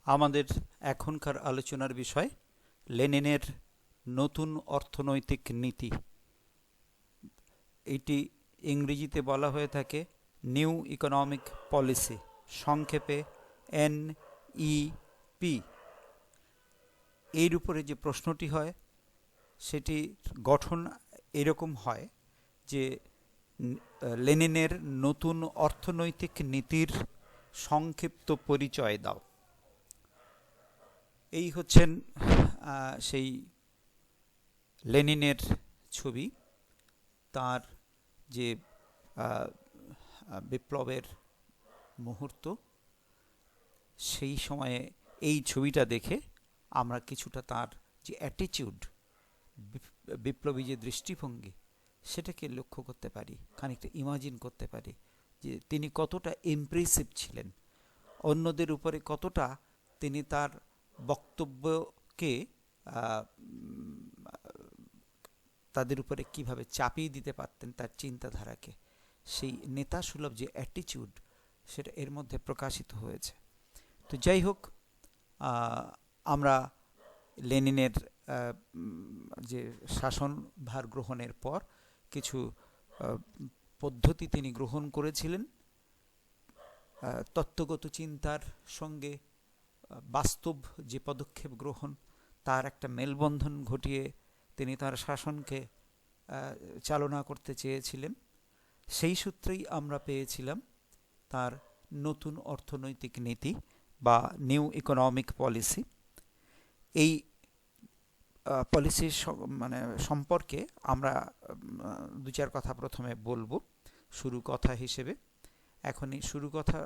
আমাদের এখনকার আলোচনার বিষয় লেনিনের নতুন অর্থনৈতিক নীতি। এটি ইংরেজিতে বলা হয়ে থাকে নিউ ইকোনমিক পলিসি, সংক্ষেপে NEP। এর উপরে যে প্রশ্নটি হয় সেটি গঠন এরকম হয় যে লেনিনের নতুন অর্থনৈতিক নীতির সংক্ষিপ্ত পরিচয় দাও। এই হচ্ছেন সেই লেনিনের ছবি। তার যে বিপ্লবের মুহূর্ত, সেই সময়ে এই ছবিটা দেখে আমরা কিছুটা তার যে অ্যাটিটিউড, বিপ্লবী যে দৃষ্টিভঙ্গি, সেটাকে লক্ষ্য করতে পারি, খানিকটা ইমাজিন করতে পারি যে তিনি কতটা ইমপ্রেসিভ ছিলেন, অন্যদের উপরে কতটা তিনি তার বক্তব্যকে তাদের উপরে কিভাবে চাপিয়ে দিতে পারতেন তার চিন্তাধারাকে। সেই নেতা সুলভ যে অ্যাটিটিউড, সেটা এর মধ্যে প্রকাশিত হয়েছে। তো যাই হোক, আমরা লেনিনের যে শাসনভার গ্রহণের পর কিছু পদ্ধতি তিনি গ্রহণ করেছিলেন, তত্ত্বগত চিন্তার সঙ্গে বাস্তব যে পদক্ষেপ গ্রহণ, তার একটা মেলবন্ধন ঘটিয়ে তিনি তার শাসনকে চালনা করতে চেয়েছিলেন। সেই সূত্রেই আমরা পেয়েছিলাম তার নতুন অর্থনৈতিক নীতি বা নিউ ইকোনমিক পলিসি। এই পলিসির সম্পর্কে আমরা দু চার কথা প্রথমে বলবো শুরু কথা হিসেবে। এখনই শুরু কথা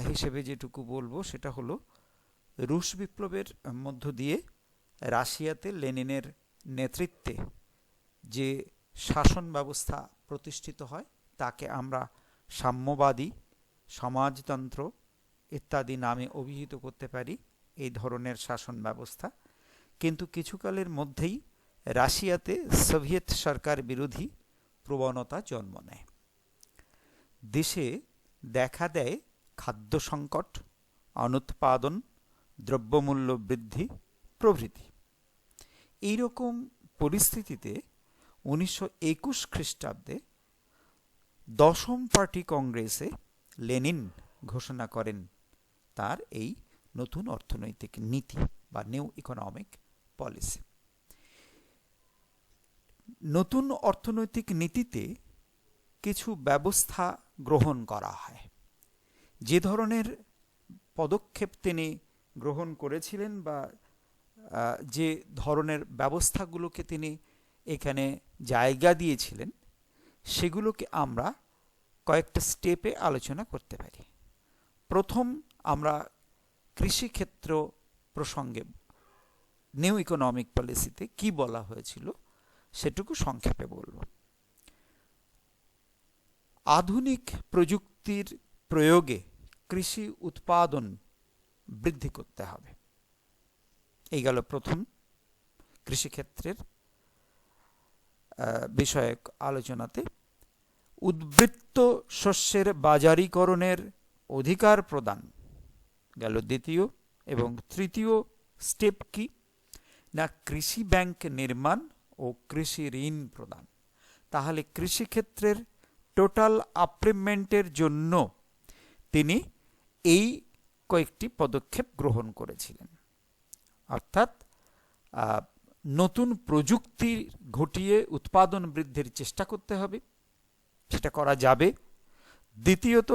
হিসেবে যেটুকু বলবো সেটা হলো, রুশ বিপ্লবের মধ্য দিয়ে রাশিয়াতে লেনিনের নেতৃত্বে যে শাসন ব্যবস্থা প্রতিষ্ঠিত হয় তাকে আমরা সাম্যবাদী, সমাজতন্ত্র ইত্যাদি নামে অভিহিত করতে পারি, এই ধরনের শাসন ব্যবস্থা। কিন্তু কিছুকালের মধ্যেই রাশিয়াতে সোভিয়েত সরকার বিরোধী প্রবণতা জন্ম নেয়। দেশে দেখা দেয় খাদ্য সংকট, অনুৎপাদন, দ্রব্যমূল্য বৃদ্ধি প্রভৃতি। এইরকম পরিস্থিতিতে 1921 খ্রিস্টাব্দে 10ম পার্টি কংগ্রেসে লেনিন ঘোষণা করেন তার এই নতুন অর্থনৈতিক নীতি বা নিউ ইকোনমিক পলিসি। নতুন অর্থনৈতিক নীতিতে কিছু ব্যবস্থা গ্রহণ করা হয়। যে ধরনের পদক্ষেপ তিনি গ্রহণ করেছিলেন বা যে ধরনের ব্যবস্থাগুলোকে তিনি এখানে জায়গা দিয়েছিলেন, সেগুলোকে আমরা কয়েকটা স্টেপে আলোচনা করতে পারি। প্রথম, আমরা কৃষিক্ষেত্র প্রসঙ্গে নিউ ইকোনমিক পলিসিতে কি বলা হয়েছিল সেটুকু সংক্ষেপে বলব। আধুনিক প্রযুক্তির প্রয়োগে কৃষি উৎপাদন বৃদ্ধি করতে হবে। এই গেল প্রথম কৃষিক্ষেত্রের বিষয়ক আলোচনাতে। উদ্বৃত্ত শস্যের বাজারীকরণের অধিকার প্রদান গেল দ্বিতীয়। এবং তৃতীয় স্টেপ কি না, কৃষি ব্যাংক নির্মাণ ও কৃষি ঋণ প্রদান। তাহলে কৃষিক্ষেত্রের টোটাল আপলিমেন্টের জন্য তিনি এই কয়েকটি পদক্ষেপ গ্রহণ করেছিলেন। অর্থাৎ নতুন প্রযুক্তি ঘটিয়ে উৎপাদন বৃদ্ধির চেষ্টা করতে হবে, সেটা করা যাবে। দ্বিতীয়ত,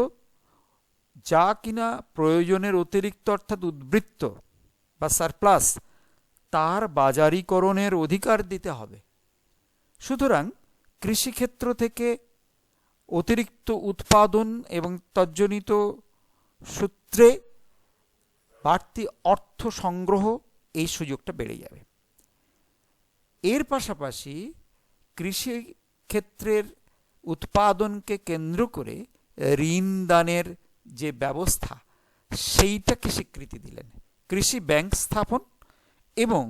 যা কিনা প্রয়োজনের অতিরিক্ত অর্থাৎ উদ্বৃত্ত বা সারপ্লাস, তার বাজারীকরণের অধিকার দিতে হবে। সুতরাং কৃষিক্ষেত্র থেকে অতিরিক্ত উৎপাদন এবং তজ্জনিত সূত্রে বাড়তি অর্থ সংগ্রহ, এই সুযোগটা বেড়ে যাবে। এর পাশাপাশি কৃষি ক্ষেত্রের উৎপাদনকে কেন্দ্র করে ঋণ দানের যে ব্যবস্থা, সেইটাকে স্বীকৃতি দিলেন। কৃষি ব্যাংক স্থাপন এবং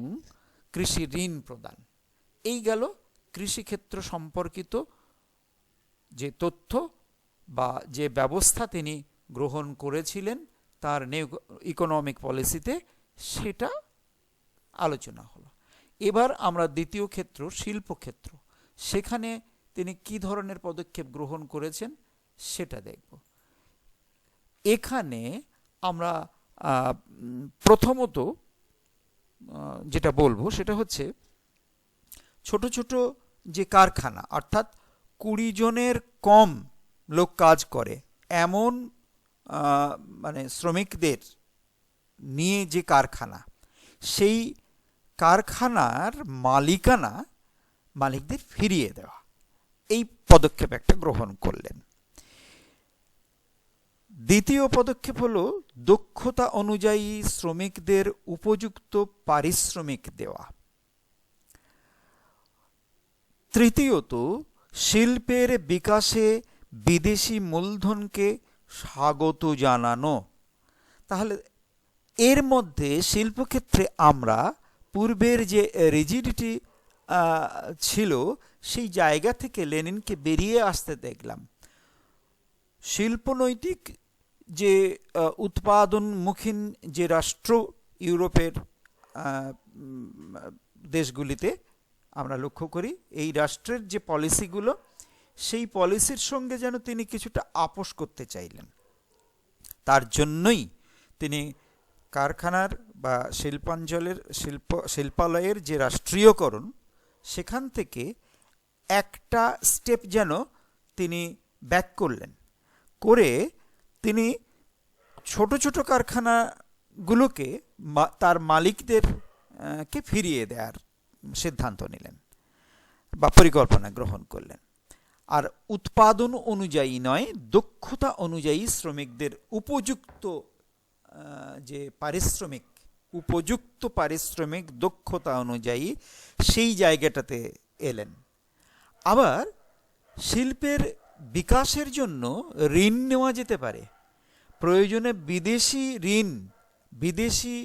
কৃষি ঋণ প্রদান, এই গেল কৃষিক্ষেত্র সম্পর্কিত যে তথ্য বা যে ব্যবস্থা তিনি গ্রহণ করেছিলেন তার নিউ ইকোনমিক পলিসিতে সেটা আলোচনা হলো। এবার আমরা দ্বিতীয় ক্ষেত্র, শিল্পক্ষেত্র, সেখানে তিনি কি ধরনের পদক্ষেপ গ্রহণ করেছেন সেটা দেখব। এখানে আমরা প্রথমত যেটা বলবো সেটা হচ্ছে ছোট ছোট যে কারখানা, অর্থাৎ 20 জনের কম লোক কাজ করে এমন মানে শ্রমিকদের নিয়ে যে কারখানা, সেই কারখানার মালিকদের ফিরিয়ে দেওয়া, এই পদক্ষেপ একটা গ্রহণ করলেন। দ্বিতীয় পদক্ষেপ হলো দক্ষতা অনুযায়ী শ্রমিকদের উপযুক্ত পারিশ্রমিক দেওয়া। তৃতীয়ত শিল্পের বিকাশে বিদেশি মূলধনকে স্বাগত জানানো। তাহলে এর মধ্যে শিল্পক্ষেত্রে আমরা পূর্বের যে রিজিডিটি ছিল সেই জায়গা থেকে লেনিনকে বেরিয়ে আসতে দেখলাম। শিল্পনৈতিক যে উৎপাদনমুখী যে রাষ্ট্র ইউরোপের দেশগুলিতে আমরা লক্ষ্য করি, এই রাষ্ট্রের যে পলিসিগুলো, সেই পলিসির সঙ্গে যেন তিনি কিছুটা আপোষ করতে চাইলেন। তার জন্যই তিনি কারখানার বা শিল্পালয়ের যে রাষ্ট্রীয়করণ, সেখান থেকে একটা স্টেপ যেন তিনি ব্যাক করলেন, করে তিনি ছোট ছোট কারখানাগুলোকে তার মালিকদেরকে ফিরিয়ে দেওয়ার সিদ্ধান্ত নিলেন বা পরিকল্পনা গ্রহণ করলেন। আর উৎপাদন অনুযায়ী নয়, দক্ষতা অনুযায়ী শ্রমিকদের উপযুক্ত পারিশ্রমিক দক্ষতা অনুযায়ী সেই জায়গাটাতে এলেন। আবার শিল্পের বিকাশের জন্য ঋণ নেওয়া যেতে পারে, প্রয়োজনে বিদেশি ঋণ, বিদেশি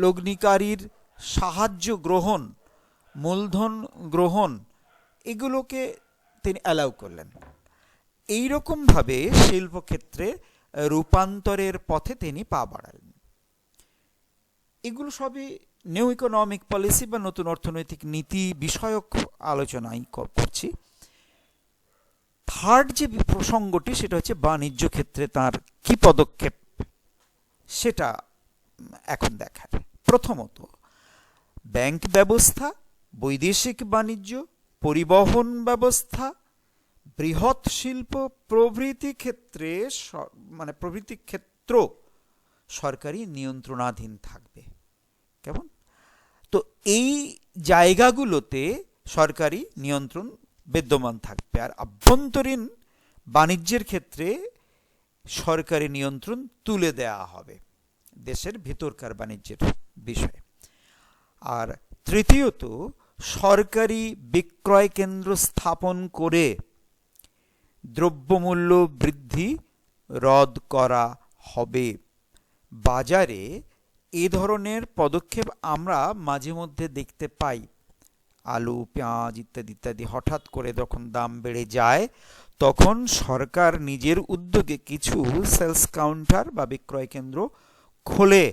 লগ্নিকারীর সাহায্য গ্রহণ, মূলধন গ্রহণ, এগুলোকে তিনি অ্যালাউ করলেন। এইরকমভাবে শিল্পক্ষেত্রে রূপান্তরের পথে তিনি পা বাড়ালেন। এগুলো সবই নিউ ইকোনমিক পলিসি বা নতুন অর্থনৈতিক নীতি বিষয়ক আলোচনাই করছি। থার্ড যে প্রসঙ্গটি, সেটা হচ্ছে বাণিজ্য ক্ষেত্রে তার কি পদক্ষেপ, সেটা এখন দেখার। প্রথমত, ব্যাংক ব্যবস্থা, বৈদেশিক বাণিজ্য, পরিবহন ব্যবস্থা, বৃহৎ শিল্প প্রভৃতি ক্ষেত্র সরকারি নিয়ন্ত্রণাধীন থাকবে। কেমন? তো এই জায়গাগুলোতে সরকারি নিয়ন্ত্রণ বিদ্যমান থাকবে। আর আভ্যন্তরীণ বাণিজ্যের ক্ষেত্রে সরকারি নিয়ন্ত্রণ তুলে দেওয়া হবে দেশের ভিতরকার বাণিজ্যের বিষয়ে। আর তৃতীয়ত, সরকারি বিক্রয় কেন্দ্র স্থাপন করে দ্রব্যমূল্য বৃদ্ধি রোধ করা হবে। বাজারে এ ধরনের পদক্ষেপ আমরা মাঝে মধ্যে দেখতে পাই। আলু, পেঁয়াজ ইত্যাদি ইত্যাদি হঠাৎ করে যখন দাম বেড়ে যায়, তখন সরকার নিজের উদ্যোগে কিছু সেলস কাউন্টার বা বিক্রয় কেন্দ্র খোলে,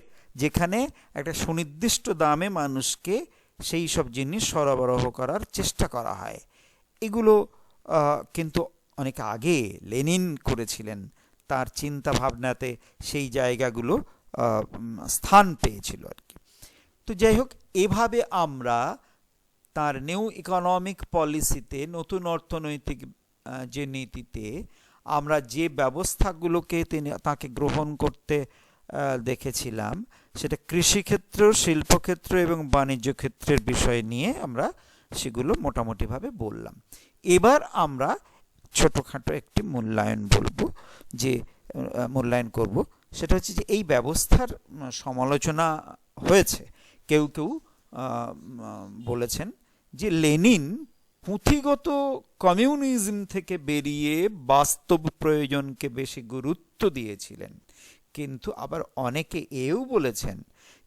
যেখানে একটা সুনির্দিষ্ট দামে মানুষকে সেই সব জিনিস সরবরাহ করার চেষ্টা করা হয়। এগুলো কিন্তু অনেক আগে লেনিন করেছিলেন, তার চিন্তা ভাবনাতে সেই জায়গাগুলো স্থান পেয়েছিল আর কি। তো যাই হোক, এভাবে আমরা তার নিউ ইকোনমিক পলিসিতে, নতুন অর্থনৈতিক যে নীতিতে আমরা যে ব্যবস্থাগুলোকে তাকে গ্রহণ করতে দেখেছিলাম, সেটা কৃষিক্ষেত্র, শিল্পক্ষেত্র এবং বাণিজ্য ক্ষেত্রের বিষয় নিয়ে আমরা সেগুলো মোটামুটিভাবে বললাম। এবার আমরা ছোটোখাটো একটি মূল্যায়ন করব। সেটা হচ্ছে যে এই ব্যবস্থার সমালোচনা হয়েছে। কেউ কেউ বলেছেন যে লেনিন পুঁথিগত কমিউনিজম থেকে বেরিয়ে বাস্তব প্রয়োজনকে বেশি গুরুত্ব দিয়েছিলেন। কিন্তু আবার অনেকে এও বলেছেন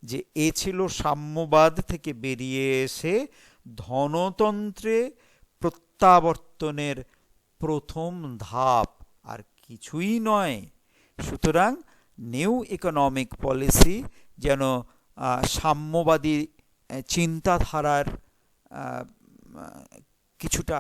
যে এ ছিল সাম্যবাদ থেকে বেরিয়ে এসে ধনতন্ত্রে প্রত্যাবর্তনের প্রথম ধাপ, আর কিছুই নয়। সুতরাং নিউ ইকোনমিক পলিসি যেন সাম্যবাদী চিন্তাধারার কিছুটা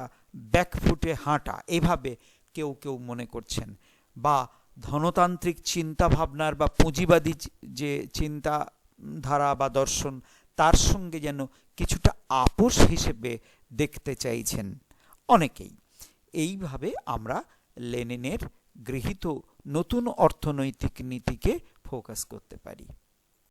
ব্যাকফুটে হাঁটা, এভাবে কেউ কেউ মনে করছেন, বা ধনতান্ত্রিক চিন্তাভাবনার বা পুঁজিবাদী যে চিন্তাধারা বা দর্শন তার সঙ্গে যেন কিছুটা আপোষ হিসেবে দেখতে চাইছেন অনেকেই। এইভাবে আমরা লেনিনের গৃহীত নতুন অর্থনৈতিক নীতিকে ফোকাস করতে পারি।